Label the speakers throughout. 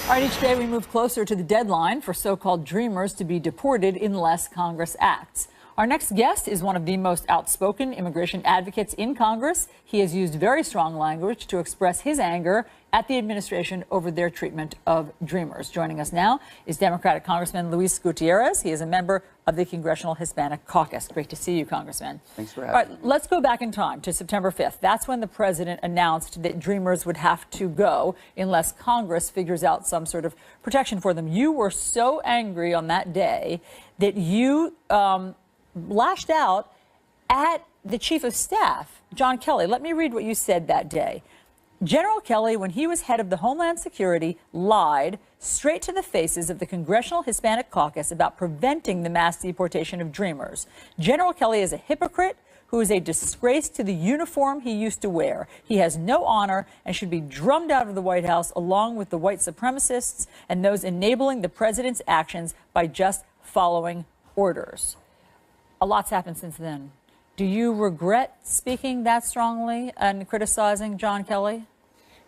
Speaker 1: All right, each day we move closer to the deadline for so-called dreamers to be deported unless Congress acts. Our next guest is one of the most outspoken immigration advocates in Congress. He has used very strong language to express his anger at the administration over their treatment of dreamers. Joining us now is Democratic Congressman Luis Gutierrez. He is a member of the Congressional Hispanic Caucus. Great to see you, Congressman.
Speaker 2: Thanks for having me.
Speaker 1: All right, let's go back in time to September 5th. That's when the president announced that dreamers would have to go unless Congress figures out some sort of protection for them. You were so angry on that day that you lashed out at the chief of staff, John Kelly. Let me read what you said that day. General Kelly, when he was head of the Homeland Security, lied straight to the faces of the Congressional Hispanic Caucus about preventing the mass deportation of dreamers. General Kelly is a hypocrite who is a disgrace to the uniform he used to wear. He has no honor and should be drummed out of the White House along with the white supremacists and those enabling the president's actions by just following orders. A lot's happened since then. Do you regret speaking that strongly and criticizing John Kelly?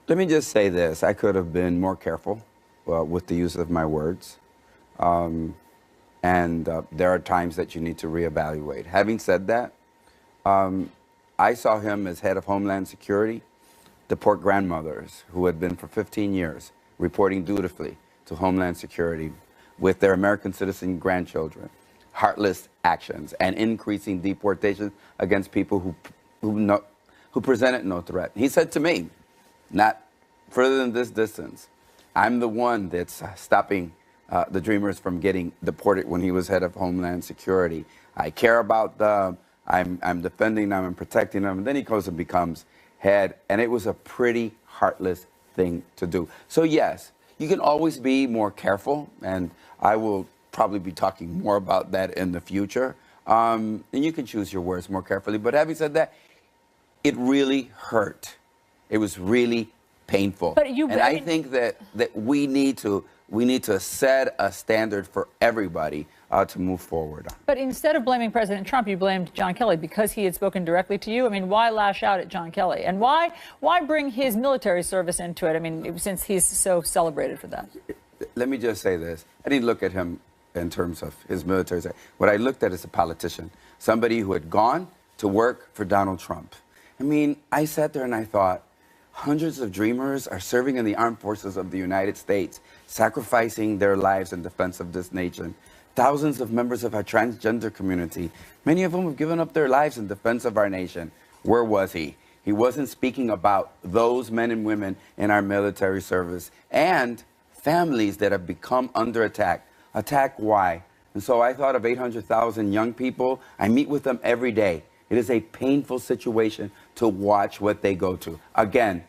Speaker 2: Let me just say this. I could have been more careful with the use of my words. There are times that you need to reevaluate. Having said that, I saw him as head of Homeland Security deport grandmothers who had been for 15 years reporting dutifully to Homeland Security with their American citizen grandchildren. Heartless actions and increasing deportations against people who presented no threat. He said to me, not further than this distance, I'm the one that's stopping the dreamers from getting deported when he was head of Homeland Security. I care about them. I'm defending them and protecting them. And then he goes and becomes head. And it was a pretty heartless thing to do. So yes, you can always be more careful. And I will probably be talking more about that in the future. And you can choose your words more carefully. But having said that, it really hurt. It was really painful. But I think that we need to set a standard for everybody to move forward on.
Speaker 1: But instead of blaming President Trump, you blamed John Kelly because he had spoken directly to you. I mean, why lash out at John Kelly? And why bring his military service into it? I mean, since he's so celebrated for that.
Speaker 2: Let me just say this. I didn't look at him in terms of his military. What I looked at is a politician, somebody who had gone to work for Donald Trump. I mean, I sat there and I thought, hundreds of dreamers are serving in the armed forces of the United States, sacrificing their lives in defense of this nation. Thousands of members of our transgender community, many of whom have given up their lives in defense of our nation. Where was he? He wasn't speaking about those men and women in our military service and families that have become under attack. Attack why? And so I thought of 800,000 young people. I meet with them every day. It is a painful situation to watch what they go to. Again,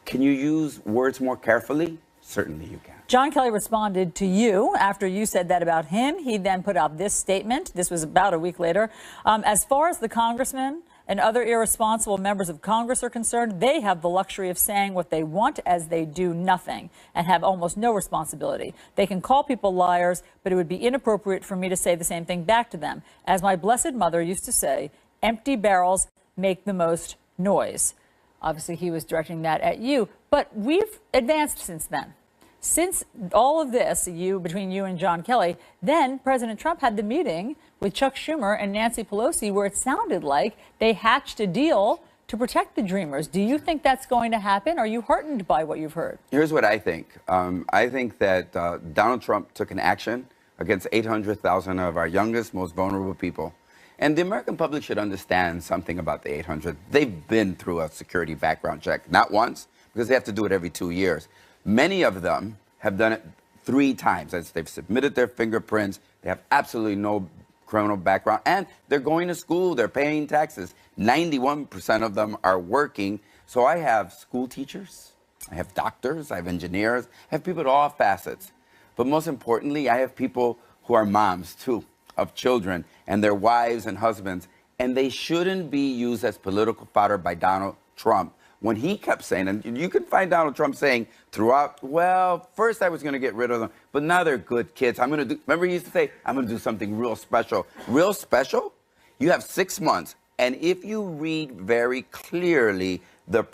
Speaker 2: can you use words more carefully? Certainly you can.
Speaker 1: John Kelly responded to you after you said that about him. He then put out this statement. This was about a week later. As far as the congressman and other irresponsible members of Congress are concerned, they have the luxury of saying what they want as they do nothing and have almost no responsibility. They can call people liars, but it would be inappropriate for me to say the same thing back to them. As my blessed mother used to say, empty barrels make the most noise. Obviously, he was directing that at you, but we've advanced since then. Since all of this, between you and John Kelly, then President Trump had the meeting with Chuck Schumer and Nancy Pelosi where it sounded like they hatched a deal to protect the dreamers. Do you think that's going to happen? Are you heartened by what you've heard?
Speaker 2: Here's what I think. I think that Donald Trump took an action against 800,000 of our youngest, most vulnerable people. And the American public should understand something about the 800. They've been through a security background check, not once, because they have to do it every 2 years. Many of them have done it 3 times. As they've submitted their fingerprints, they have absolutely no criminal background, and they're going to school, they're paying taxes. 91% of them are working. So I have school teachers, I have doctors, I have engineers, I have people at all facets. But most importantly, I have people who are moms, too, of children, and their wives and husbands, and they shouldn't be used as political fodder by Donald Trump. When he kept saying, and you can find Donald Trump saying throughout, well, first I was going to get rid of them, but now they're good kids. I'm going to do, remember he used to say, I'm going to do something real special. Real special? You have 6 months. And if you read very clearly the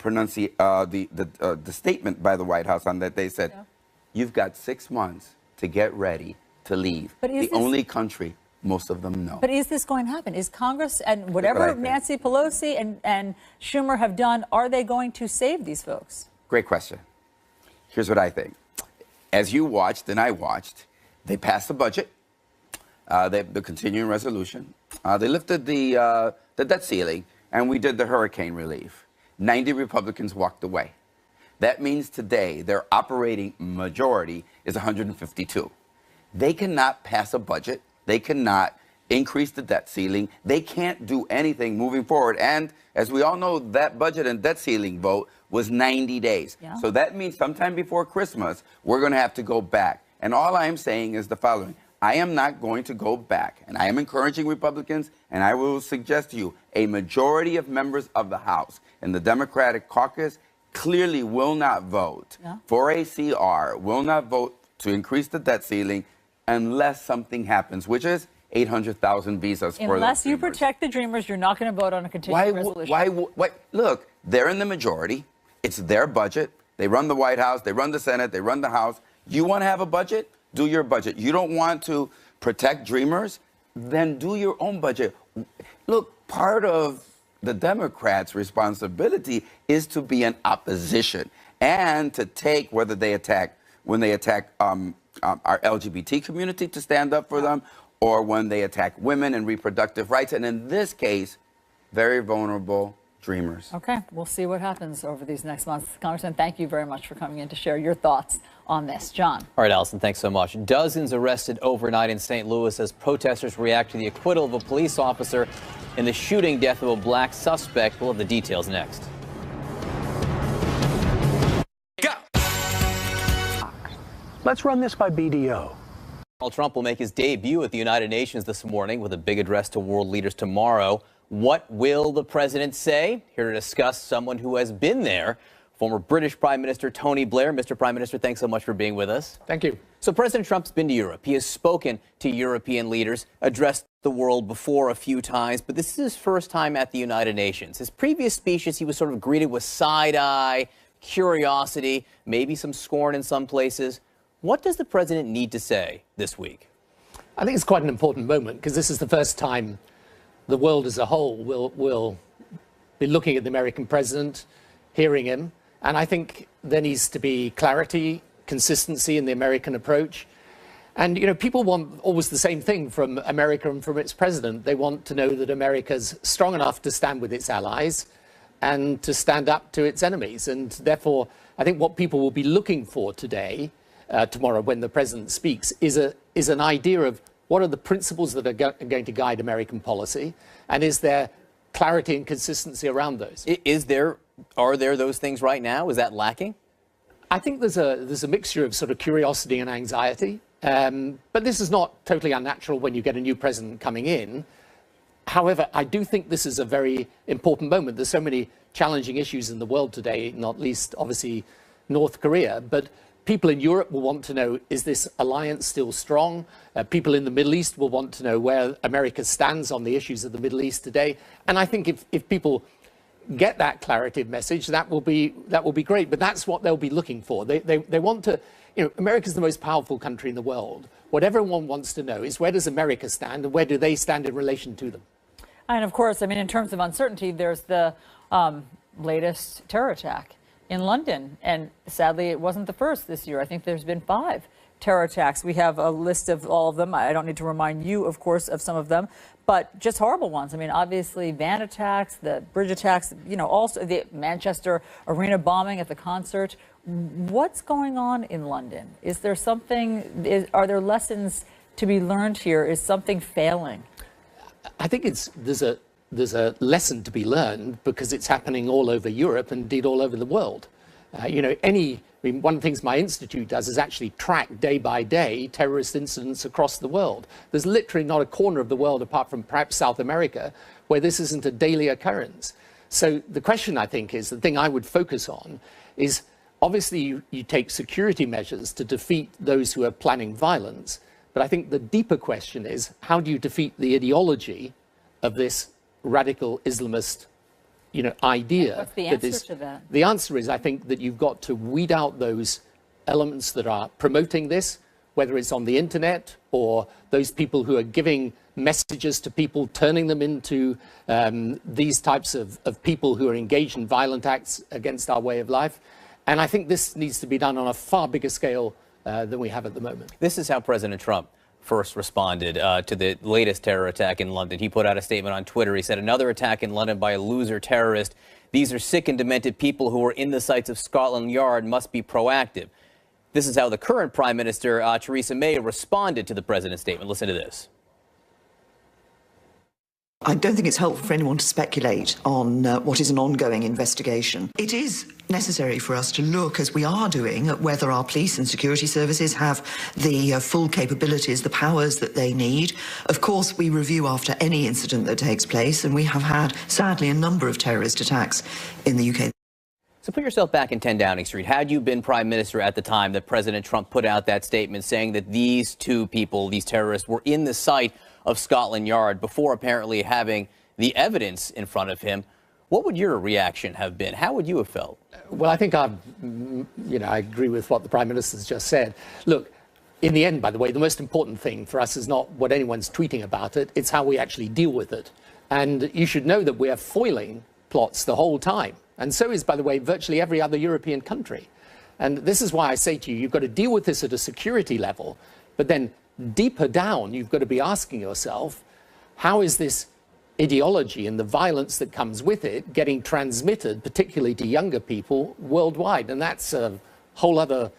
Speaker 2: statement by the White House on that, they said, you've got 6 months to get ready to leave.
Speaker 1: But is
Speaker 2: the only country most of them know.
Speaker 1: But is this going to happen? Is Congress and whatever Nancy Pelosi and Schumer have done, are they going to save these folks?
Speaker 2: Great question. Here's what I think. As you watched and I watched, they passed the budget, the continuing resolution. They lifted the debt ceiling, and we did the hurricane relief. 90 Republicans walked away. That means today their operating majority is 152. They cannot pass a budget. They cannot increase the debt ceiling. They can't do anything moving forward. And as we all know, that budget and debt ceiling vote was 90 days.
Speaker 1: Yeah.
Speaker 2: So that means sometime before Christmas, we're going to have to go back. And all I am saying is the following. I am not going to go back. And I am encouraging Republicans, and I will suggest to you, a majority of members of the House and the Democratic caucus clearly will not vote for a CR, will not vote to increase the debt ceiling unless something happens, which is 800,000 visas for those
Speaker 1: Unless you
Speaker 2: dreamers.
Speaker 1: protect the dreamers, you're not going to vote on a continuing resolution.
Speaker 2: Why? Look, they're in the majority. It's their budget. They run the White House. They run the Senate. They run the House. You want to have a budget? Do your budget. You don't want to protect dreamers? Then do your own budget. Look, part of the Democrats' responsibility is to be an opposition and to take when they attack our LGBT community, to stand up for them, or when they attack women and reproductive rights, and in this case, very vulnerable dreamers.
Speaker 1: Okay, we'll see what happens over these next months. Congressman, thank you very much for coming in to share your thoughts on this. John.
Speaker 3: All right, Allison, thanks so much. Dozens arrested overnight in St. Louis as protesters react to the acquittal of a police officer in the shooting death of a black suspect. We'll have the details next.
Speaker 4: Let's run this by BDO.
Speaker 3: Donald Trump will make his debut at the United Nations this morning with a big address to world leaders tomorrow. What will the president say? Here to discuss, someone who has been there, former British Prime Minister Tony Blair. Mr. Prime Minister, thanks so much for being with us.
Speaker 4: Thank you.
Speaker 3: So President Trump's been to Europe. He has spoken to European leaders, addressed the world before a few times, but this is his first time at the United Nations. His previous speeches, he was sort of greeted with side-eye, curiosity, maybe some scorn in some places. What does the president need to say this week?
Speaker 4: I think it's quite an important moment because this is the first time the world as a whole will be looking at the American president, hearing him. And I think there needs to be clarity, consistency in the American approach. And, you know, people want always the same thing from America and from its president. They want to know that America's strong enough to stand with its allies and to stand up to its enemies. And therefore, I think what people will be looking for today, tomorrow when the president speaks, is an idea of what are the principles that are going to guide American policy, and is there clarity and consistency around those?
Speaker 3: Are there those things right now? Is that lacking?
Speaker 4: I think there's a mixture of sort of curiosity and anxiety, but this is not totally unnatural when you get a new president coming in. However, I do think this is a very important moment. There's so many challenging issues in the world today, not least obviously North Korea, but people in Europe will want to know, is this alliance still strong? People in the Middle East will want to know where America stands on the issues of the Middle East today. And I think if people get that clarity of message, that will be great. But that's what they'll be looking for. They want to, you know, America's the most powerful country in the world. What everyone wants to know is, where does America stand and where do they stand in relation to them?
Speaker 1: And of course, I mean, in terms of uncertainty, there's the latest terror attack in London. And sadly, it wasn't the first this year. I think there's been 5 terror attacks. We have a list of all of them. I don't need to remind you, of course, of some of them, but just horrible ones. I mean, obviously, van attacks, the bridge attacks, you know, also the Manchester Arena bombing at the concert. What's going on in London? Is there something, are there lessons to be learned here? Is something failing?
Speaker 4: I think there's a lesson to be learned because it's happening all over Europe and indeed all over the world. You know, one of the things my institute does is actually track day by day terrorist incidents across the world. There's literally not a corner of the world, apart from perhaps South America, where this isn't a daily occurrence. So the question, I think, is the thing I would focus on is, obviously you take security measures to defeat those who are planning violence. But I think the deeper question is, how do you defeat the ideology of this radical Islamist, you know, idea?
Speaker 1: What's the answer to that?
Speaker 4: The answer is, I think, that you've got to weed out those elements that are promoting this, whether it's on the internet or those people who are giving messages to people, turning them into these types of people who are engaged in violent acts against our way of life. And I think this needs to be done on a far bigger scale than we have at the moment.
Speaker 3: This is how President Trump first responded to the latest terror attack in London. He put out a statement on Twitter. He said, "Another attack in London by a loser terrorist. These are sick and demented people who are in the sights of Scotland Yard, must be proactive." This is how the current Prime Minister, Theresa May, responded to the president's statement. Listen to this.
Speaker 5: I don't think it's helpful for anyone to speculate on what is an ongoing investigation. It is necessary for us to look, as we are doing, at whether our police and security services have the full capabilities, the powers that they need. Of course, we review after any incident that takes place, and we have had, sadly, a number of terrorist attacks in the UK.
Speaker 3: So put yourself back in 10 Downing Street. Had you been Prime Minister at the time that President Trump put out that statement saying that these two people, these terrorists, were in the sight of Scotland Yard before apparently having the evidence in front of him, what would your reaction have been? How would you have felt?
Speaker 4: Well, I think I agree with what the Prime Minister's just said. Look, in the end, by the way, the most important thing for us is not what anyone's tweeting about it, it's how we actually deal with it. And you should know that we are foiling plots the whole time. And so is, by the way, virtually every other European country. And this is why I say to you, you've got to deal with this at a security level, but then deeper down, you've got to be asking yourself, how is this ideology and the violence that comes with it getting transmitted, particularly to younger people worldwide? And that's a whole other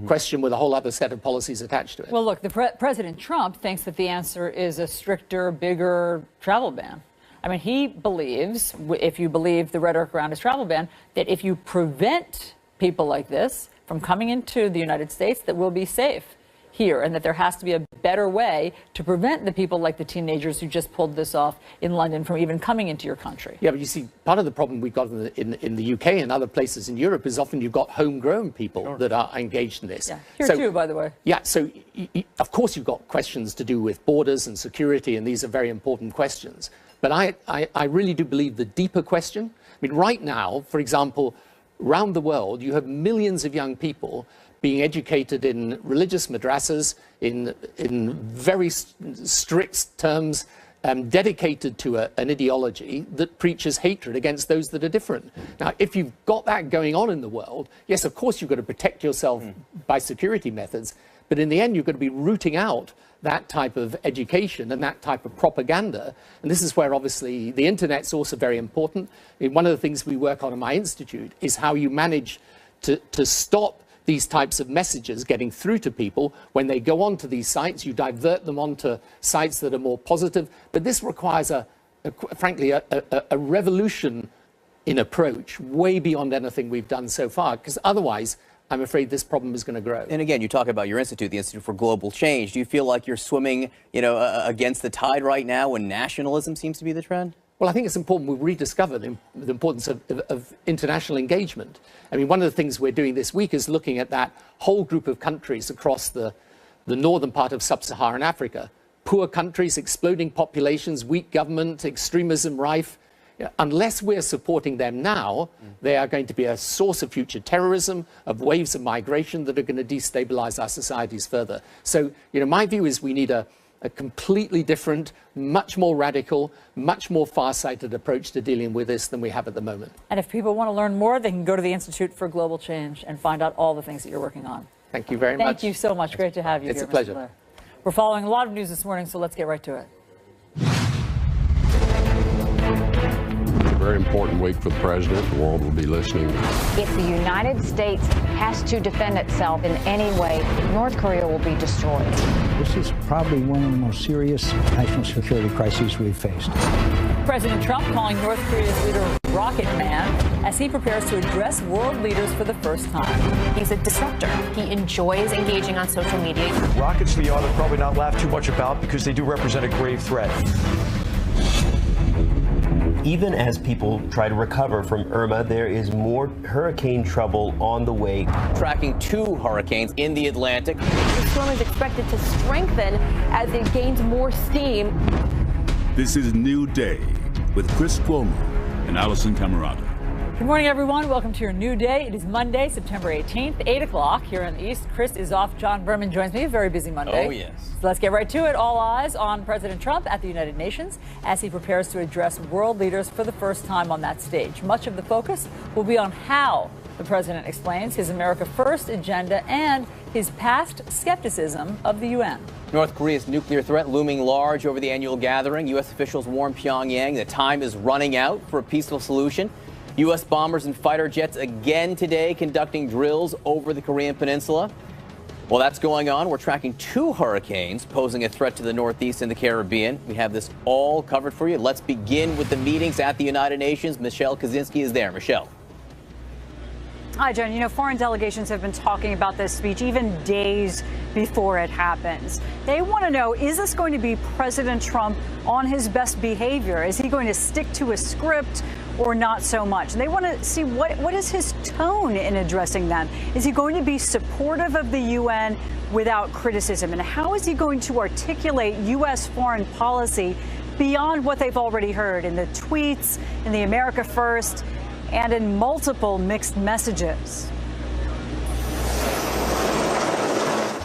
Speaker 4: question with a whole other set of policies attached to it.
Speaker 1: Well, look, President Trump thinks that the answer is a stricter, bigger travel ban. I mean, he believes, if you believe the rhetoric around his travel ban, that if you prevent people like this from coming into the United States, that we'll be safe here, and that there has to be a better way to prevent the people like the teenagers who just pulled this off in London from even coming into your country.
Speaker 4: Yeah, but you see, part of the problem we've got in the UK and other places in Europe is often you've got homegrown people that are engaged in this.
Speaker 1: Yeah, here too, by the way.
Speaker 4: Yeah, so of course you've got questions to do with borders and security, and these are very important questions. But I really do believe the deeper question, I mean, right now, for example, around the world, you have millions of young people being educated in religious madrasas, in very strict terms, dedicated to an ideology that preaches hatred against those that are different. Now, if you've got that going on in the world, yes, of course, you've got to protect yourself by security methods, but in the end, you've got to be rooting out that type of education and that type of propaganda. And this is where, obviously, the internet's also very important. I mean, one of the things we work on in my institute is how you manage to stop these types of messages getting through to people. When they go onto these sites, you divert them onto sites that are more positive. But this requires, frankly, a revolution in approach way beyond anything we've done so far, because otherwise, I'm afraid this problem is going to grow.
Speaker 3: And again, you talk about your institute, the Institute for Global Change. Do you feel like you're swimming, against the tide right now when nationalism seems to be the trend? Well,
Speaker 4: I think it's important we rediscover the importance of international engagement. I mean, one of the things we're doing this week is looking at that whole group of countries across the northern part of sub-Saharan Africa. Poor countries, exploding populations, weak government, extremism rife. Unless we're supporting them now, they are going to be a source of future terrorism, of waves of migration that are going to destabilize our societies further. So, my view is we need a completely different, much more radical, much more far-sighted approach to dealing with this than we have at the moment.
Speaker 1: And if people want to learn more, they can go to the Institute for Global Change and find out all the things that you're working on.
Speaker 4: Thank you very much.
Speaker 1: Thank you so much. Great to have you here,
Speaker 4: It's a pleasure.
Speaker 1: Mr. Blair. We're following a lot of news this morning, so let's get right to it.
Speaker 6: Very important week for the president. The world will be listening.
Speaker 7: If the United States has to defend itself in any way, North Korea will be destroyed.
Speaker 8: This is probably one of the most serious national security crises we've faced.
Speaker 1: President Trump calling North Korea's leader Rocket Man as he prepares to address world leaders for the first time.
Speaker 9: He's a disruptor. He enjoys engaging on social media.
Speaker 10: Rockets we ought to probably not laugh too much about because they do represent a grave threat.
Speaker 11: Even as people try to recover from Irma, there is more hurricane trouble on the way.
Speaker 3: Tracking 2 hurricanes in the Atlantic.
Speaker 9: The storm is expected to strengthen as it gains more steam.
Speaker 12: This is New Day with Chris Cuomo and Allison Camerata.
Speaker 1: Good morning, everyone. Welcome to your new day. It is Monday, September 18th, 8 o'clock here in the East. Chris is off. John Berman joins me. A very busy Monday.
Speaker 3: Oh, yes.
Speaker 1: So let's get right to it. All eyes on President Trump at the United Nations as he prepares to address world leaders for the first time on that stage. Much of the focus will be on how the president explains his America First agenda and his past skepticism of the UN.
Speaker 3: North Korea's nuclear threat looming large over the annual gathering. U.S. officials warn Pyongyang that time is running out for a peaceful solution. U.S. bombers and fighter jets again today conducting drills over the Korean peninsula. While that's going on, we're tracking 2 hurricanes posing a threat to the Northeast and the Caribbean. We have this all covered for you. Let's begin with the meetings at the United Nations. Michelle Kaczynski is there. Michelle.
Speaker 12: Hi, John. You know, foreign delegations have been talking about this speech even days before it happens. They want to know, is this going to be President Trump on his best behavior? Is he going to stick to a script or not so much? And they want to see what is his tone in addressing them. Is he going to be supportive of the UN without criticism? And how is he going to articulate U.S. foreign policy beyond what they've already heard in the tweets, in the America First, and in multiple mixed messages?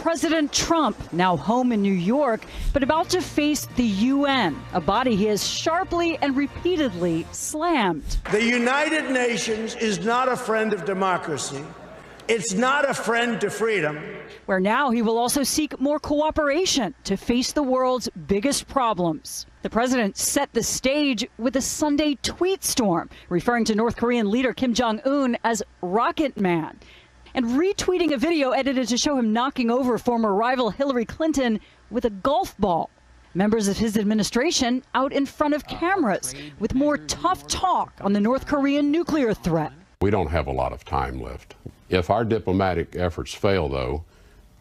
Speaker 12: President Trump, now home in New York, but about to face the UN, a body he has sharply and repeatedly slammed.
Speaker 13: The United Nations is not a friend of democracy. It's not a friend to freedom.
Speaker 12: Where now he will also seek more cooperation to face the world's biggest problems. The president set the stage with a Sunday tweet storm, referring to North Korean leader Kim Jong-un as Rocket Man, and retweeting a video edited to show him knocking over former rival Hillary Clinton with a golf ball. Members of his administration out in front of cameras with more tough talk on the North Korean nuclear threat.
Speaker 6: We don't have a lot of time left. If our diplomatic efforts fail, though,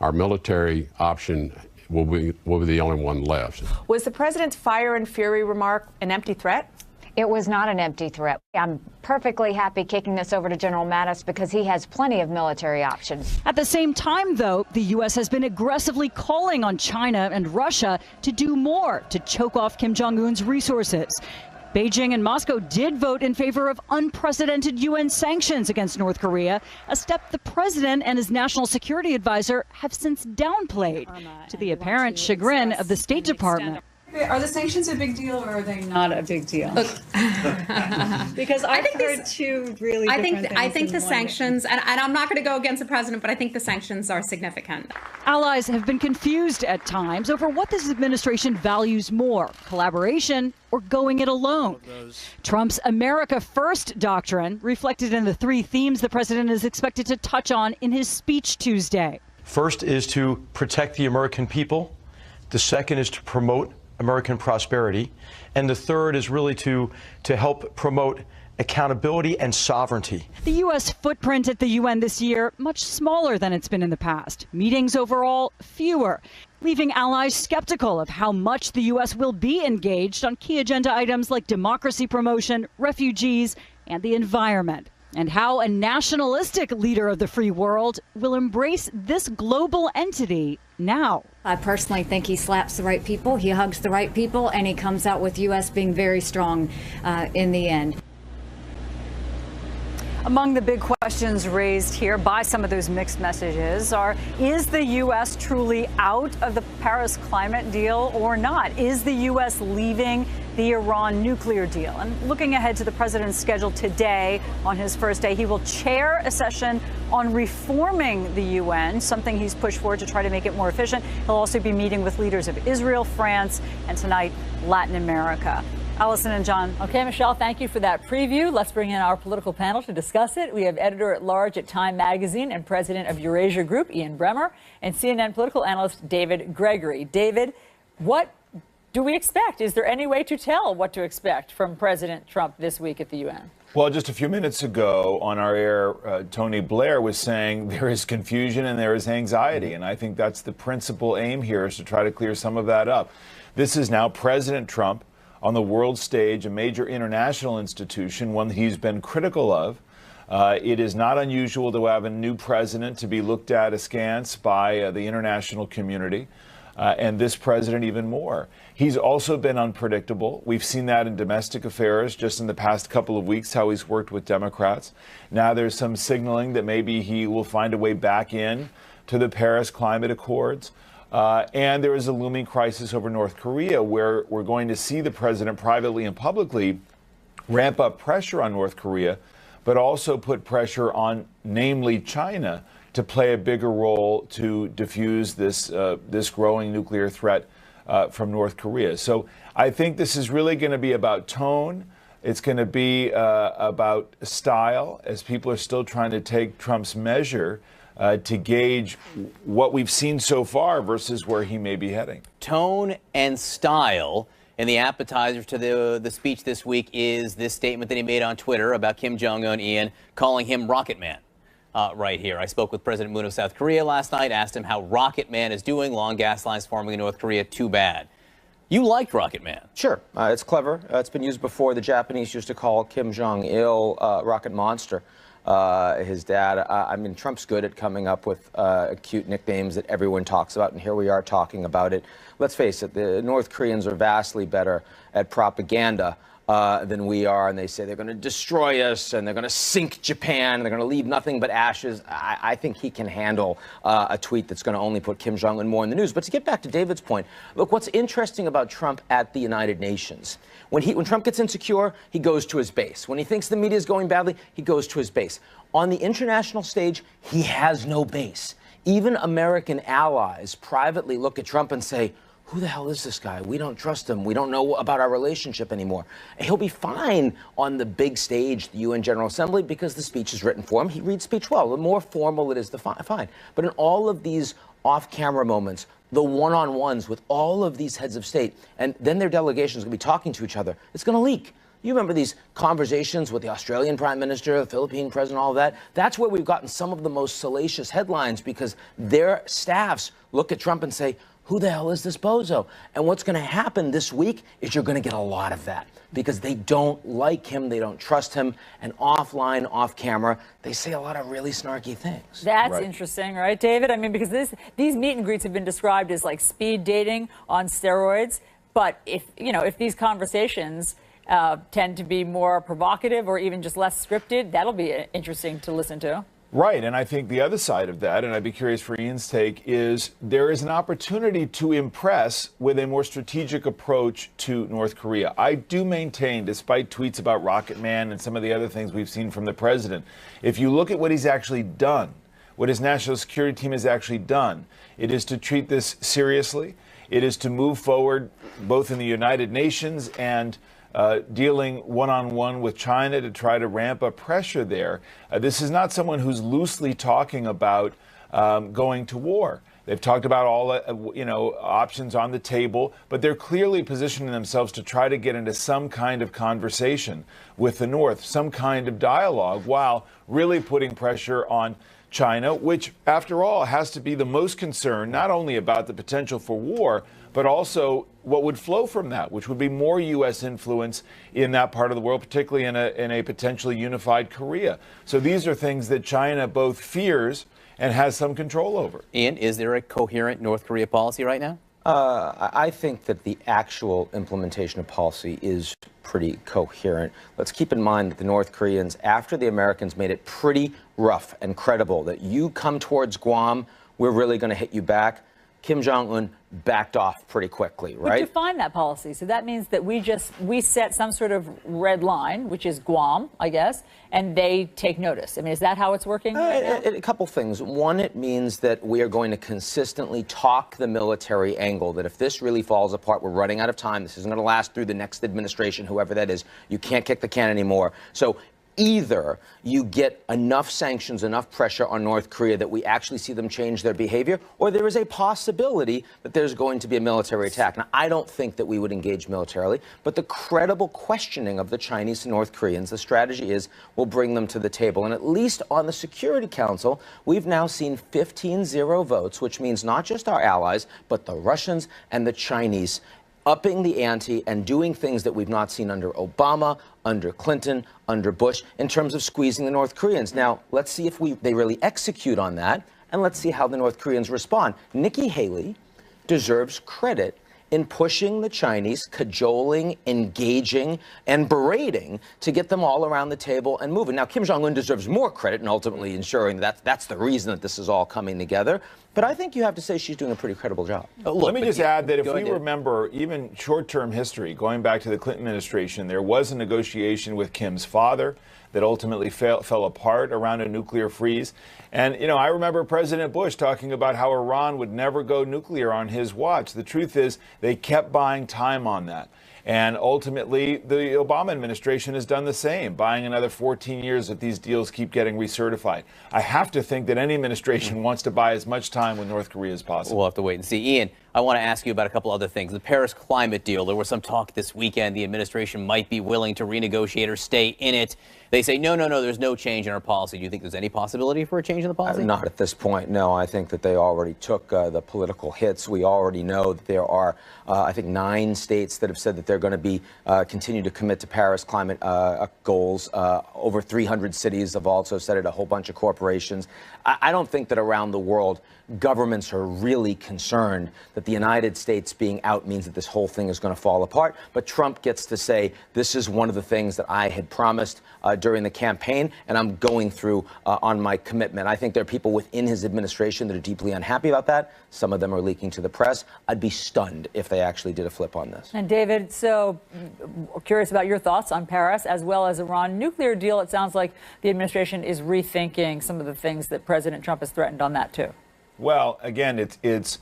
Speaker 6: our military option will be the only one left.
Speaker 14: Was the president's fire and fury remark an empty threat?
Speaker 7: It was not an empty threat. I'm perfectly happy kicking this over to General Mattis because he has plenty of military options.
Speaker 12: At the same time, though, the U.S. has been aggressively calling on China and Russia to do more to choke off Kim Jong-un's resources. Beijing and Moscow did vote in favor of unprecedented UN sanctions against North Korea, a step the president and his national security advisor have since downplayed, to the apparent chagrin of the State Department.
Speaker 15: Are the sanctions a big deal, or are they not a big deal? Because I've heard two really different things.
Speaker 16: I think the sanctions, and I'm not going to go against the president, but I think the sanctions are significant.
Speaker 12: Allies have been confused at times over what this administration values more, collaboration or going it alone. Trump's America First doctrine reflected in the 3 themes the president is expected to touch on in his speech Tuesday.
Speaker 10: First is to protect the American people. The second is to promote American prosperity. And the third is really to help promote accountability and sovereignty.
Speaker 12: The U.S. footprint at the UN this year, much smaller than it's been in the past. Meetings overall, fewer, leaving allies skeptical of how much the U.S. will be engaged on key agenda items like democracy promotion, refugees, and the environment. And how a nationalistic leader of the free world will embrace this global entity now.
Speaker 7: I personally think he slaps the right people, he hugs the right people, and he comes out with U.S. being very strong in the end.
Speaker 12: Among the big questions raised here by some of those mixed messages are, is the U.S. truly out of the Paris climate deal or not? Is the U.S. leaving the Iran nuclear deal? And looking ahead to the president's schedule today, on his first day, he will chair a session on reforming the UN, something he's pushed for to try to make it more efficient. He'll also be meeting with leaders of Israel, France, and tonight, Latin America. Allison and John.
Speaker 1: Okay, Michelle, thank you for that preview. Let's bring in our political panel to discuss it. We have editor-at-large at Time Magazine and president of Eurasia Group, Ian Bremmer, and CNN political analyst David Gregory. David, what do we expect? Is there any way to tell what to expect from President Trump this week at the UN?
Speaker 17: Well, just a few minutes ago on our air, Tony Blair was saying there is confusion and there is anxiety. And I think that's the principal aim here, is to try to clear some of that up. This is now President Trump on the world stage, a major international institution, one that he's been critical of. It is not unusual to have a new president to be looked at askance by the international community. and this president even more. He's also been unpredictable. We've seen that in domestic affairs just in the past couple of weeks, how he's worked with Democrats. Now there's some signaling that maybe he will find a way back in to the Paris Climate Accords. And there is a looming crisis over North Korea, where we're going to see the president privately and publicly ramp up pressure on North Korea, but also put pressure on, namely China, to play a bigger role to diffuse this growing nuclear threat from North Korea. So I think this is really going to be about tone. It's going to be about style, as people are still trying to take Trump's measure to gauge what we've seen so far versus where he may be heading.
Speaker 3: Tone and style. And the appetizer to the speech this week is this statement that he made on Twitter about Kim Jong-un, Ian, calling him Rocket Man. Right here. I spoke with President Moon of South Korea last night, asked him how Rocket Man is doing. Long gas lines forming in North Korea, too bad. You liked Rocket Man.
Speaker 18: Sure. It's clever. It's been used before. The Japanese used to call Kim Jong-il Rocket Monster. His dad. I mean, Trump's good at coming up with cute nicknames that everyone talks about, and here we are talking about it. Let's face it, the North Koreans are vastly better at propaganda than we are, and they say they're going to destroy us, and they're going to sink Japan, and they're going to leave nothing but ashes. I think he can handle a tweet that's going to only put Kim Jong-un more in the news. But to get back to David's point, look, what's interesting about Trump at the United Nations, when Trump gets insecure, he goes to his base. When he thinks the media is going badly, he goes to his base. On the international stage, he has no base. Even American allies privately look at Trump and say, who the hell is this guy? We don't trust him. We don't know about our relationship anymore. He'll be fine on the big stage, the UN General Assembly, because the speech is written for him. He reads speech well. The more formal it is, the fine. But in all of these off-camera moments, the one-on-ones with all of these heads of state, and then their delegations will be talking to each other, it's going to leak. You remember these conversations with the Australian Prime Minister, the Philippine President, all of that? That's where we've gotten some of the most salacious headlines, because their staffs look at Trump and say, who the hell is this bozo? And what's going to happen this week is you're going to get a lot of that, because they don't like him, they don't trust him, and offline, off camera, they say a lot of really snarky things.
Speaker 1: That's interesting, right, David? I mean, because these meet and greets have been described as like speed dating on steroids. But if these conversations tend to be more provocative or even just less scripted, that'll be interesting to listen to.
Speaker 17: Right, and I think the other side of that, and I'd be curious for Ian's take, is there is an opportunity to impress with a more strategic approach to North Korea. I do maintain, despite tweets about Rocket Man and some of the other things we've seen from the president, if you look at what he's actually done, what his national security team has actually done, it is to treat this seriously. It is to move forward both in the United Nations and dealing one-on-one with China to try to ramp up pressure there. This is not someone who's loosely talking about going to war. They've talked about all options on the table, but they're clearly positioning themselves to try to get into some kind of conversation with the North, some kind of dialogue, while really putting pressure on China, which, after all, has to be the most concerned not only about the potential for war, but also what would flow from that, which would be more U.S. influence in that part of the world, particularly in a potentially unified Korea. So these are things that China both fears and has some control over.
Speaker 3: Ian, is there a coherent North Korea policy right now?
Speaker 18: I think that the actual implementation of policy is pretty coherent. Let's keep in mind that the North Koreans, after the Americans made it pretty rough and credible that you come towards Guam, we're really going to hit you back, Kim Jong-un backed off pretty quickly, right?
Speaker 1: But define that policy. So that means that we set some sort of red line, which is Guam, I guess, and they take notice. I mean, is that how it's working right now?
Speaker 18: A couple things. One, it means that we are going to consistently talk the military angle, that if this really falls apart, we're running out of time, this isn't going to last through the next administration, whoever that is, you can't kick the can anymore. So either you get enough sanctions, enough pressure on North Korea that we actually see them change their behavior, or there is a possibility that there's going to be a military attack. Now, I don't think that we would engage militarily, but the credible questioning of the Chinese and North Koreans, the strategy is we'll bring them to the table. And at least on the Security Council, we've now seen 15-0 votes, which means not just our allies, but the Russians and the Chinese upping the ante and doing things that we've not seen under Obama, under Clinton, under Bush, in terms of squeezing the North Koreans. Now, let's see if they really execute on that, and let's see how the North Koreans respond. Nikki Haley deserves credit in pushing the Chinese, cajoling, engaging, and berating to get them all around the table and moving. Now, Kim Jong-un deserves more credit in ultimately ensuring that that's the reason that this is all coming together. But I think you have to say she's doing a pretty credible job.
Speaker 17: Let me just add that if we remember even short-term history, going back to the Clinton administration, there was a negotiation with Kim's father that ultimately fell apart around a nuclear freeze. And, you know, I remember President Bush talking about how Iran would never go nuclear on his watch. The truth is they kept buying time on that. And ultimately, the Obama administration has done the same, buying another 14 years if these deals keep getting recertified. I have to think that any administration wants to buy as much time with North Korea as possible.
Speaker 3: We'll have to wait and see. Ian, I want to ask you about a couple other things. The Paris climate deal, there was some talk this weekend the administration might be willing to renegotiate or stay in it. They say, no, there's no change in our policy. Do you think there's any possibility for a change in the policy?
Speaker 18: Not at this point, no. I think that they already took the political hits. We already know that there are, I think, 9 states that have said that they're going to be continue to commit to Paris climate goals. Over 300 cities have also said it, a whole bunch of corporations. I don't think that around the world governments are really concerned that the United States being out means that this whole thing is going to fall apart. But Trump gets to say, this is one of the things that I had promised during the campaign, and I'm going through on my commitment. I think there are people within his administration that are deeply unhappy about that. Some of them are leaking to the press. I'd be stunned if they actually did a flip on this.
Speaker 1: And David, so curious about your thoughts on Paris as well as Iran nuclear deal. It sounds like the administration is rethinking some of the things that President Trump has threatened on that too.
Speaker 17: Well, again, it's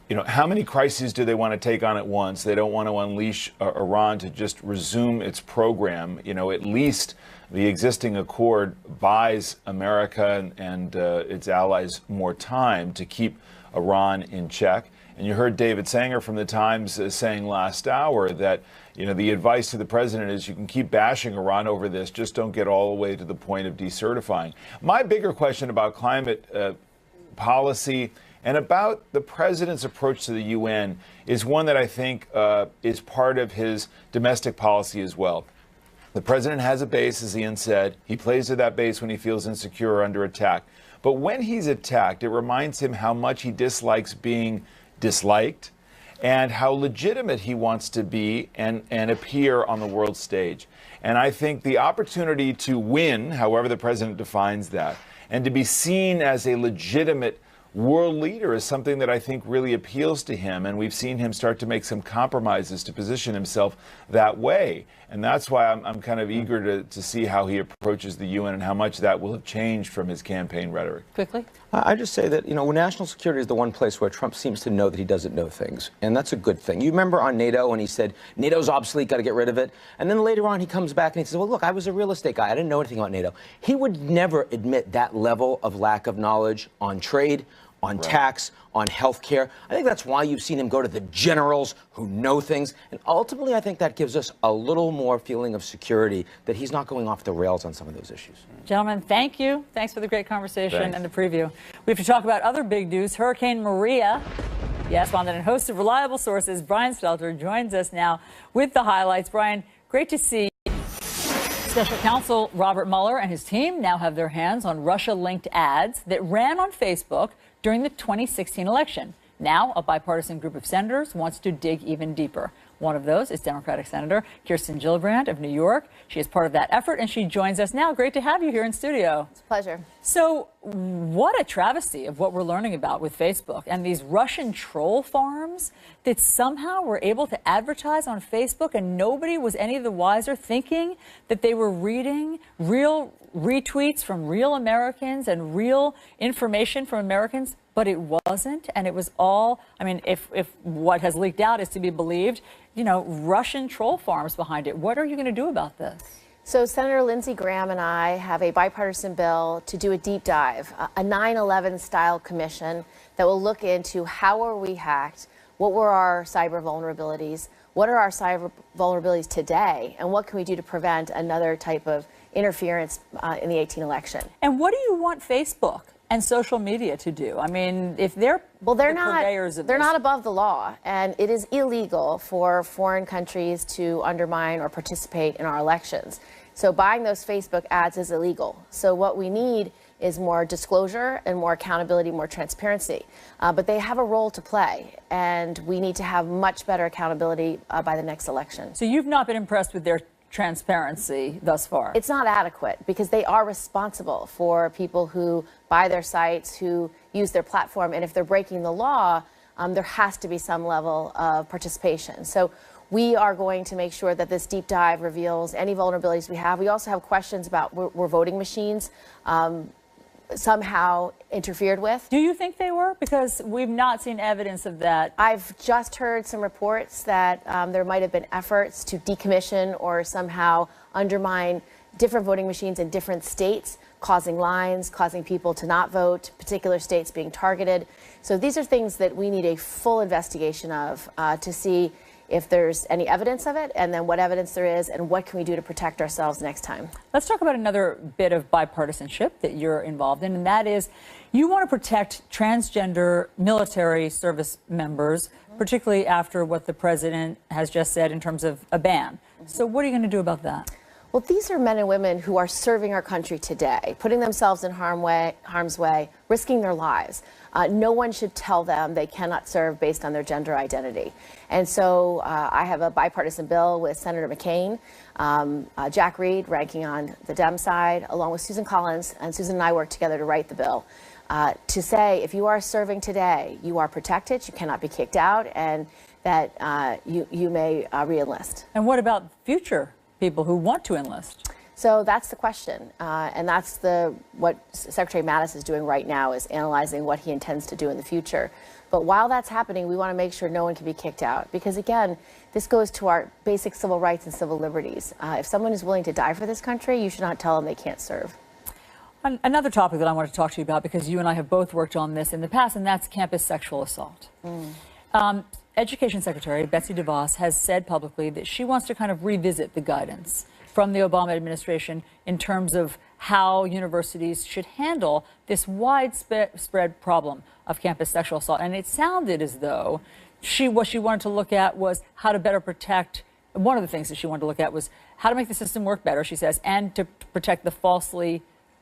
Speaker 17: you know, how many crises do they want to take on at once? They don't want to unleash Iran to just resume its program. You know, at least the existing accord buys America and its allies more time to keep Iran in check. And you heard David Sanger from the Times saying last hour that, you know, the advice to the president is you can keep bashing Iran over this, just don't get all the way to the point of decertifying. My bigger question about climate policy and about the president's approach to the UN is one that I think is part of his domestic policy as well. The president has a base, as Ian said. He plays to that base when he feels insecure or under attack. But when he's attacked, it reminds him how much he dislikes being disliked and how legitimate he wants to be and appear on the world stage. And I think the opportunity to win, however the president defines that, and to be seen as a legitimate world leader is something that I think really appeals to him. And we've seen him start to make some compromises to position himself that way. And that's why I'm kind of eager to see how he approaches the UN and how much that will have changed from his campaign rhetoric.
Speaker 1: Quickly?
Speaker 18: I just say that, you know, national security is the one place where Trump seems to know that he doesn't know things. And that's a good thing. You remember on NATO when he said, NATO's obsolete, got to get rid of it. And then later on he comes back and he says, well, look, I was a real estate guy. I didn't know anything about NATO. He would never admit that level of lack of knowledge on trade, on tax, on health care. I think that's why you've seen him go to the generals who know things. And ultimately, I think that gives us a little more feeling of security that he's not going off the rails on some of those issues.
Speaker 1: Gentlemen, thank you. Thanks for the great conversation
Speaker 18: Thanks.
Speaker 1: and the preview. We have to talk about other big news. Hurricane Maria. Yes, respondent and host of Reliable Sources, Brian Stelter, joins us now with the highlights. Brian, great to see you. Special counsel Robert Mueller and his team now have their hands on Russia-linked ads that ran on Facebook during the 2016 election. Now, a bipartisan group of senators wants to dig even deeper. One of those is Democratic Senator Kirsten Gillibrand of New York. She is part of that effort, and she joins us now. Great to have you here in studio.
Speaker 19: It's a pleasure.
Speaker 1: So, what a travesty of what we're learning about with Facebook and these Russian troll farms that somehow were able to advertise on Facebook, and nobody was any the wiser, thinking that they were reading real retweets from real Americans and real information from Americans. But it wasn't, and it was all, I mean, if what has leaked out is to be believed, you know, Russian troll farms behind it. What are you going to do about this?
Speaker 19: So Senator Lindsey Graham and I have a bipartisan bill to do a deep dive, a 9/11 style commission that will look into how are we hacked, what were our cyber vulnerabilities, what are our cyber vulnerabilities today, and what can we do to prevent another type of interference in the 2018 election.
Speaker 1: And what do you want Facebook and social media to do? I mean, if they're
Speaker 19: they're not above the law, and it is illegal for foreign countries to undermine or participate in our elections. So buying those Facebook ads is illegal. So what we need is more disclosure and more accountability, more transparency. But they have a role to play, and we need to have much better accountability by the next election.
Speaker 1: So you've not been impressed with their transparency thus far?
Speaker 19: It's not adequate because they are responsible for people who buy their sites, who use their platform, and if they're breaking the law, there has to be some level of participation. So we are going to make sure that this deep dive reveals any vulnerabilities we have. We also have questions about were voting machines somehow interfered with.
Speaker 1: Do you think they were? Because we've not seen evidence of that.
Speaker 19: I've just heard some reports that there might have been efforts to decommission or somehow undermine different voting machines in different states, causing lines, causing people to not vote, particular states being targeted. So these are things that we need a full investigation of to see if there's any evidence of it, and then what evidence there is, and what can we do to protect ourselves next time.
Speaker 1: Let's talk about another bit of bipartisanship that you're involved in, and that is you want to protect transgender military service members, particularly after what the president has just said in terms of a ban. So what are you going to do about that?
Speaker 19: Well, these are men and women who are serving our country today, putting themselves in harm's way, risking their lives. No one should tell them they cannot serve based on their gender identity. And so I have a bipartisan bill with Senator McCain, Jack Reed ranking on the DEMS side, along with Susan Collins, and Susan and I worked together to write the bill to say if you are serving today, you are protected, you cannot be kicked out, and that you may re-enlist.
Speaker 1: And what about future people who want to enlist?
Speaker 19: So that's the question, and that's what Secretary Mattis is doing right now, is analyzing what he intends to do in the future. But while that's happening, we want to make sure no one can be kicked out, because again, this goes to our basic civil rights and civil liberties. If someone is willing to die for this country, you should not tell them they can't serve.
Speaker 1: Another topic that I want to talk to you about, because you and I have both worked on this in the past, and that's campus sexual assault. Education Secretary Betsy DeVos has said publicly that she wants to kind of revisit the guidance from the Obama administration in terms of how universities should handle this widespread problem of campus sexual assault. And it sounded as though what she wanted to look at was how to better protect. One of the things that she wanted to look at was how to make the system work better, she says, and to protect the falsely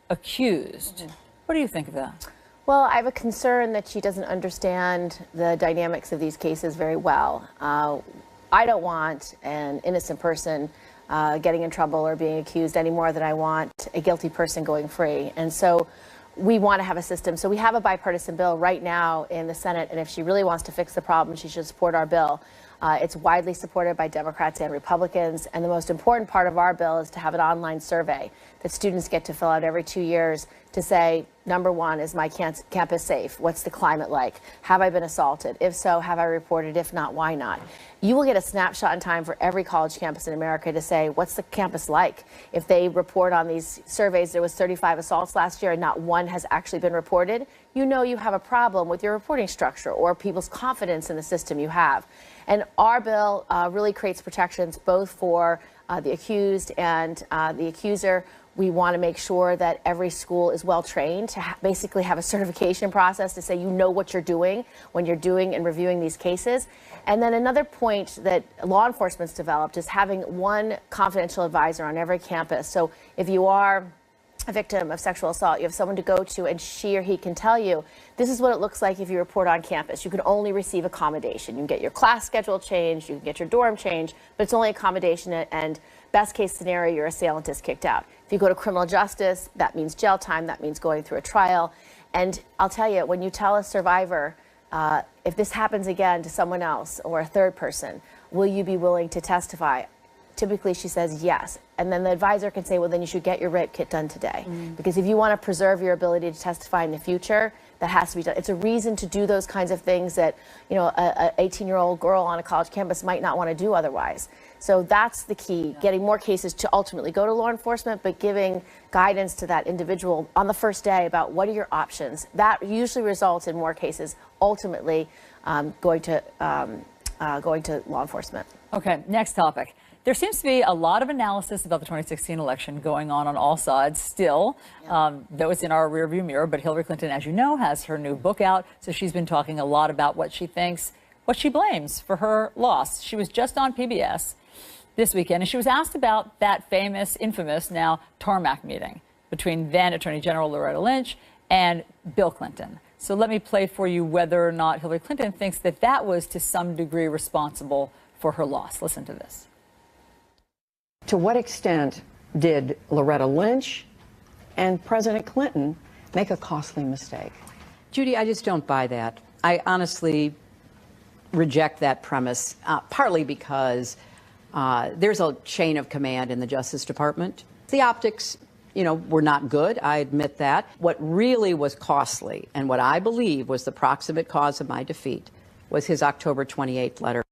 Speaker 1: accused. What do you think of that?
Speaker 19: Well, I have a concern that she doesn't understand the dynamics of these cases very well. I don't want an innocent person getting in trouble or being accused any more than I want a guilty person going free. And so we want to have a system. So we have a bipartisan bill right now in the Senate, and if she really wants to fix the problem, she should support our bill. It's widely supported by Democrats and Republicans, and the most important part of our bill is to have an online survey that students get to fill out every 2 years to say, number one, is my campus safe? What's the climate like? Have I been assaulted? If so, have I reported? If not, why not? You will get a snapshot in time for every college campus in America to say, what's the campus like? If they report on these surveys, there was 35 assaults last year and not one has actually been reported, you know you have a problem with your reporting structure or people's confidence in the system you have. And our bill really creates protections both for the accused and the accuser. We want to make sure that every school is well trained to basically have a certification process to say you know what you're doing when you're doing and reviewing these cases. And then another point that law enforcement's developed is having one confidential advisor on every campus. So if you are a victim of sexual assault, you have someone to go to, and she or he can tell you, this is what it looks like if you report on campus. You can only receive accommodation. You can get your class schedule changed, you can get your dorm changed, but it's only accommodation, and best case scenario, your assailant is kicked out. If you go to criminal justice, that means jail time, that means going through a trial. And I'll tell you, when you tell a survivor, if this happens again to someone else or a third person, will you be willing to testify? Typically, she says yes. And then the advisor can say, well, then you should get your rape kit done today. Because if you want to preserve your ability to testify in the future, that has to be done. It's a reason to do those kinds of things that, you know, an 18-year-old girl on a college campus might not want to do otherwise. So that's the key, getting more cases to ultimately go to law enforcement, but giving guidance to that individual on the first day about what are your options. That usually results in more cases ultimately going to law enforcement.
Speaker 1: Okay, next topic. There seems to be a lot of analysis about the 2016 election going on all sides still, though it's in our rearview mirror. But Hillary Clinton, as you know, has her new book out. So she's been talking a lot about what she thinks, what she blames for her loss. She was just on PBS this weekend, and she was asked about that infamous now tarmac meeting between then Attorney General Loretta Lynch and Bill Clinton. So let me play for you whether or not Hillary Clinton thinks that that was to some degree responsible for her loss. Listen to this.
Speaker 20: To what extent did Loretta Lynch and President Clinton make a costly mistake?
Speaker 21: Judy, I just don't buy that. I honestly reject that premise, partly because there's a chain of command in the Justice Department. The optics, were not good. I admit that. What really was costly, and what I believe was the proximate cause of my defeat, was his October 28th letter.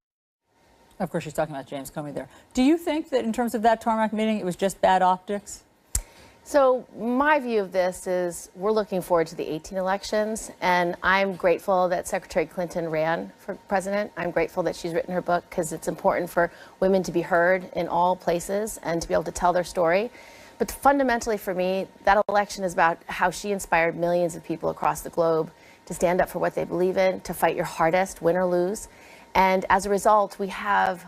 Speaker 1: Of course, she's talking about James Comey there. Do you think that in terms of that tarmac meeting, it was just bad optics?
Speaker 19: So my view of this is we're looking forward to the 2018 elections, and I'm grateful that Secretary Clinton ran for president. I'm grateful that she's written her book because it's important for women to be heard in all places and to be able to tell their story. But fundamentally for me, that election is about how she inspired millions of people across the globe to stand up for what they believe in, to fight your hardest, win or lose. And as a result, we have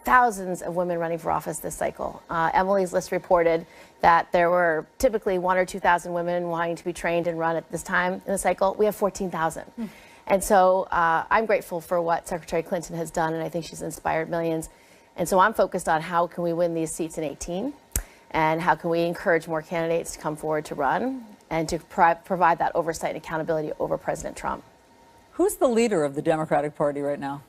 Speaker 19: thousands of women running for office this cycle. Emily's List reported that there were typically 1,000 or 2,000 women wanting to be trained and run at this time in the cycle. We have 14,000. And so I'm grateful for what Secretary Clinton has done, and I think she's inspired millions. And so I'm focused on how can we win these seats in 2018, and how can we encourage more candidates to come forward to run and to provide that oversight and accountability over President Trump.
Speaker 1: Who's the leader of the Democratic Party right now?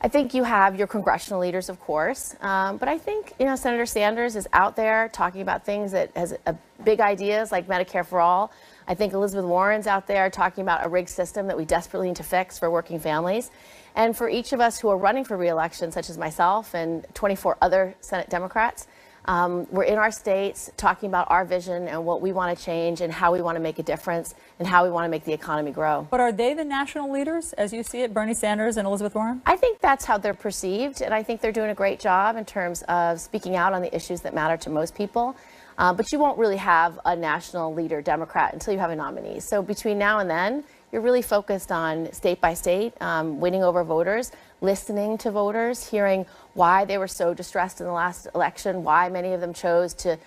Speaker 19: I think you have your congressional leaders, of course, but I think Senator Sanders is out there talking about things that has big ideas like Medicare for all. I think Elizabeth Warren's out there talking about a rigged system that we desperately need to fix for working families. And for each of us who are running for re-election, such as myself and 24 other Senate Democrats, we're in our states talking about our vision and what we want to change and how we want to make a difference and how we want to make the economy grow.
Speaker 1: But are they the national leaders, as you see it, Bernie Sanders and Elizabeth Warren?
Speaker 19: I think that's how they're perceived, and I think they're doing a great job in terms of speaking out on the issues that matter to most people. But you won't really have a national leader Democrat until you have a nominee. So between now and then, you're really focused on state by state, winning over voters, listening to voters, hearing why they were so distressed in the last election, why many of them chose to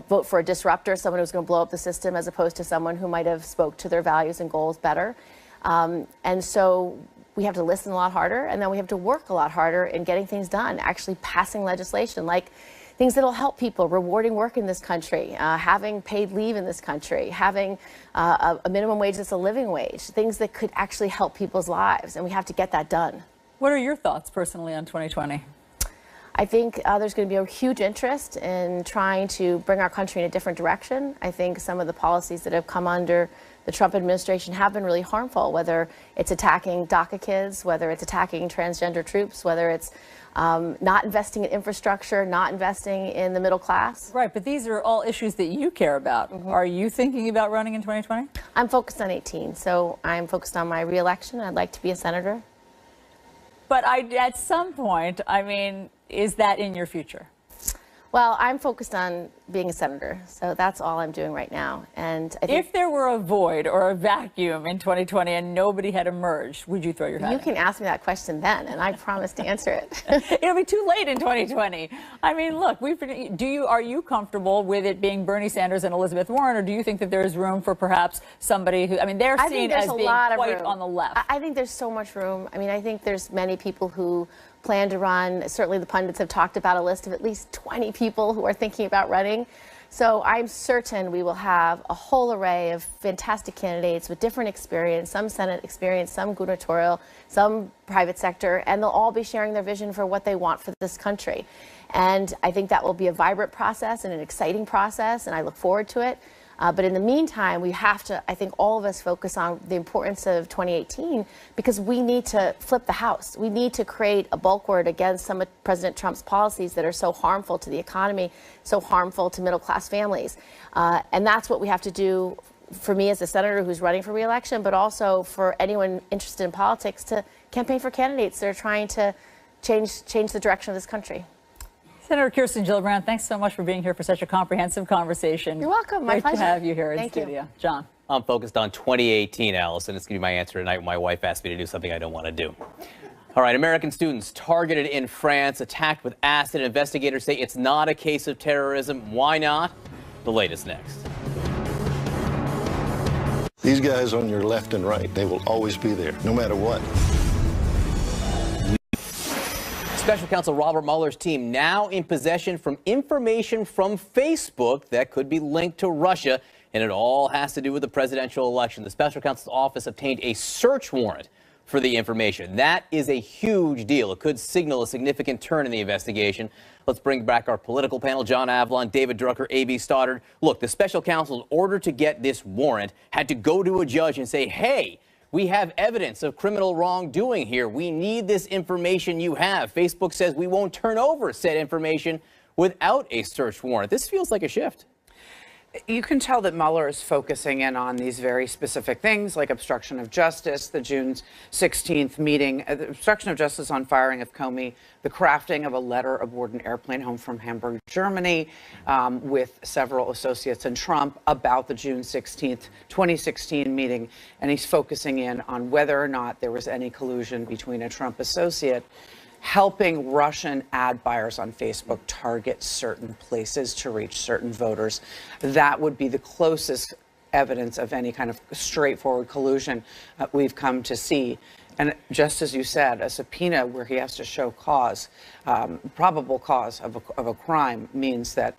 Speaker 19: vote for a disruptor, someone who was going to blow up the system, as opposed to someone who might have spoke to their values and goals better. And so we have to listen a lot harder, and then we have to work a lot harder in getting things done, actually passing legislation like things that will help people, rewarding work in this country, having paid leave in this country, having a minimum wage that's a living wage, things that could actually help people's lives, and we have to get that done.
Speaker 1: What are your thoughts personally on 2020?
Speaker 19: I think there's going to be a huge interest in trying to bring our country in a different direction. I think some of the policies that have come under the Trump administration have been really harmful, whether it's attacking DACA kids, whether it's attacking transgender troops, whether it's not investing in infrastructure, not investing in the middle class.
Speaker 1: Right, but these are all issues that you care about. Are you thinking about running in 2020?
Speaker 19: I'm focused on 2018, so I'm focused on my re-election. I'd like to be a senator.
Speaker 1: But at some point, I mean, is that in your future?
Speaker 19: Well, I'm focused on being a senator, so that's all I'm doing right now. And I think
Speaker 1: if there were a void or a vacuum in 2020 and nobody had emerged, would you throw your hat in?
Speaker 19: You can ask me that question then, and I promise to answer it.
Speaker 1: It'll be too late in 2020. I mean, look, are you comfortable with it being Bernie Sanders and Elizabeth Warren, or do you think that there's room for perhaps somebody who, I mean, they're seen as being quite on the left?
Speaker 19: I think there's so much room. I mean, I think there's many people who plan to run. Certainly the pundits have talked about a list of at least 20 people who are thinking about running. So I'm certain we will have a whole array of fantastic candidates with different experience, some Senate experience, some gubernatorial, some private sector, and they'll all be sharing their vision for what they want for this country. And I think that will be a vibrant process and an exciting process, and I look forward to it. But in the meantime, we have to, I think all of us focus on the importance of 2018 because we need to flip the House. We need to create a bulwark against some of President Trump's policies that are so harmful to the economy, so harmful to middle-class families. And that's what we have to do for me as a senator who's running for re-election, but also for anyone interested in politics to campaign for candidates that are trying to change the direction of this country.
Speaker 1: Senator Kirsten Gillibrand, thanks so much for being here for such a comprehensive conversation.
Speaker 19: You're welcome. My pleasure.
Speaker 1: Great to have you here in
Speaker 19: Thank
Speaker 1: studio.
Speaker 19: You.
Speaker 1: John.
Speaker 3: I'm focused on 2018, Allison. It's going to be my answer tonight when my wife asked me to do something I don't want to do. All right, American students targeted in France, attacked with acid. Investigators say it's not a case of terrorism. Why not? The latest next.
Speaker 2: These guys on your left and right, they will always be there, no matter what.
Speaker 3: Special Counsel Robert Mueller's team now in possession from information from Facebook that could be linked to Russia, and it all has to do with the presidential election. The Special Counsel's office obtained a search warrant for the information. That is a huge deal. It could signal a significant turn in the investigation. Let's bring back our political panel, John Avlon, David Drucker, A.B. Stoddard. Look, the Special Counsel, in order to get this warrant, had to go to a judge and say, hey, we have evidence of criminal wrongdoing here. We need this information you have. Facebook says we won't turn over said information without a search warrant. This feels like a shift.
Speaker 22: You can tell that Mueller is focusing in on these very specific things like obstruction of justice, the June 16th meeting, the obstruction of justice on firing of Comey, the crafting of a letter aboard an airplane home from Hamburg, Germany, with several associates and Trump about the June 16th, 2016 meeting. And he's focusing in on whether or not there was any collusion between a Trump associate helping Russian ad buyers on Facebook target certain places to reach certain voters. That would be the closest evidence of any kind of straightforward collusion we've come to see. And just as you said, a subpoena where he has to show cause, probable cause of a crime, means that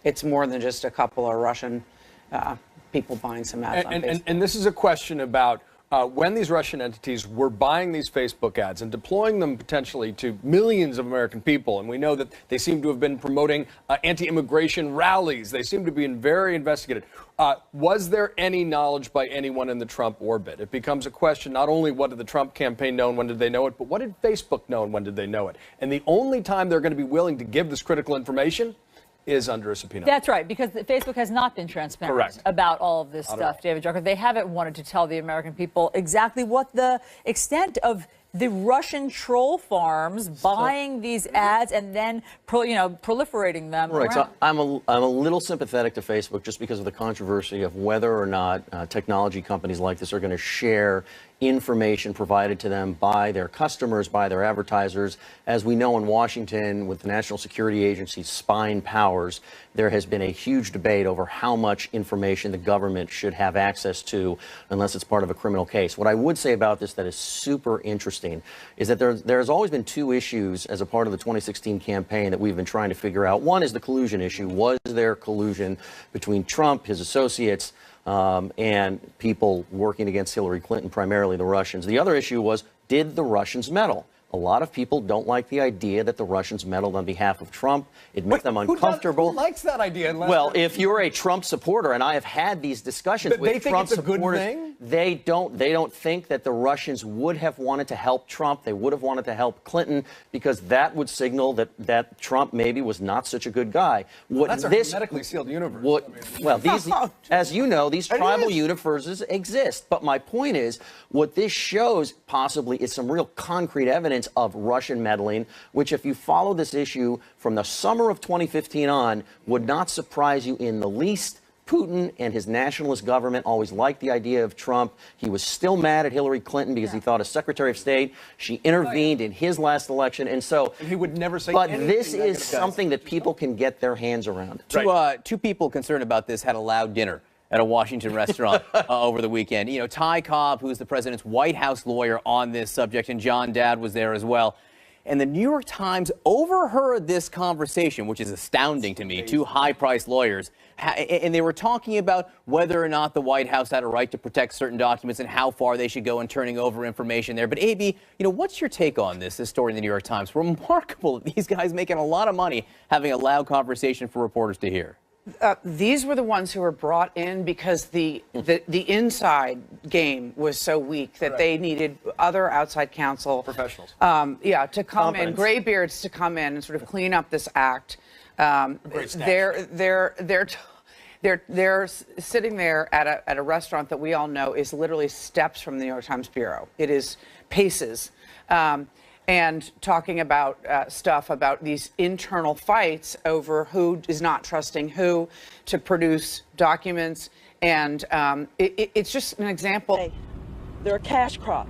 Speaker 22: it's more than just a couple of Russian people buying some ads on Facebook.
Speaker 23: And this is a question about when these Russian entities were buying these Facebook ads and deploying them potentially to millions of American people, and we know that they seem to have been promoting anti-immigration rallies. They seem to be very investigated. Was there any knowledge by anyone in the Trump orbit? It becomes a question, not only what did the Trump campaign know and when did they know it, but what did Facebook know and when did they know it? And the only time they're going to be willing to give this critical information is under a subpoena.
Speaker 1: That's right, because Facebook has not been transparent about all of this stuff, David Drucker. They haven't wanted to tell the American people exactly what the extent of the Russian troll farms buying these ads and then, proliferating them.
Speaker 24: Right.
Speaker 1: Around.
Speaker 24: So I'm a little sympathetic to Facebook just because of the controversy of whether or not technology companies like this are going to share information provided to them by their customers, by their advertisers. As we know in Washington, with the National Security Agency's spying powers, there has been a huge debate over how much information the government should have access to unless it's part of a criminal case. What I would say about this that is super interesting is that there's always been two issues as a part of the 2016 campaign that we've been trying to figure out. One is the collusion issue. Was there collusion between Trump, his associates, and people working against Hillary Clinton, primarily the Russians? The other issue was, did the Russians meddle? A lot of people don't like the idea that the Russians meddled on behalf of Trump. It makes them uncomfortable.
Speaker 23: Who likes that idea?
Speaker 24: Well, if you're a Trump supporter, and I have had these discussions with Trump supporters, they don't think that the Russians would have wanted to help Trump. They would have wanted to help Clinton because that would signal that Trump maybe was not such a good guy.
Speaker 23: That's a hermetically sealed universe.
Speaker 24: Well, these, as you know, these tribal universes exist. But my point is, what this shows possibly is some real concrete evidence of Russian meddling, which, if you follow this issue from the summer of 2015 on, would not surprise you in the least. Putin and his nationalist government always liked the idea of Trump. He was still mad at Hillary Clinton because he thought as Secretary of State, she intervened in his last election. And so,
Speaker 23: and he would never say
Speaker 24: but
Speaker 23: anything
Speaker 24: this is something that people can get their hands around.
Speaker 3: Two people concerned about this had a loud dinner at a Washington restaurant over the weekend. You know, Ty Cobb, who's the president's White House lawyer on this subject, and John Dad was there as well. And the New York Times overheard this conversation, which is astounding to me, two high-priced lawyers, and they were talking about whether or not the White House had a right to protect certain documents and how far they should go in turning over information there. But, A.B., what's your take on this story in the New York Times? Remarkable. These guys making a lot of money having a loud conversation for reporters to hear.
Speaker 22: These were the ones who were brought in because the inside game was so weak that they needed other outside counsel
Speaker 23: professionals.
Speaker 22: To come in, graybeards to come in and sort of clean up this act. They're sitting there at a restaurant that we all know is literally steps from the New York Times bureau. It is paces. And talking about stuff about these internal fights over who is not trusting who to produce documents. And it's just an example.
Speaker 25: They're a cash crop.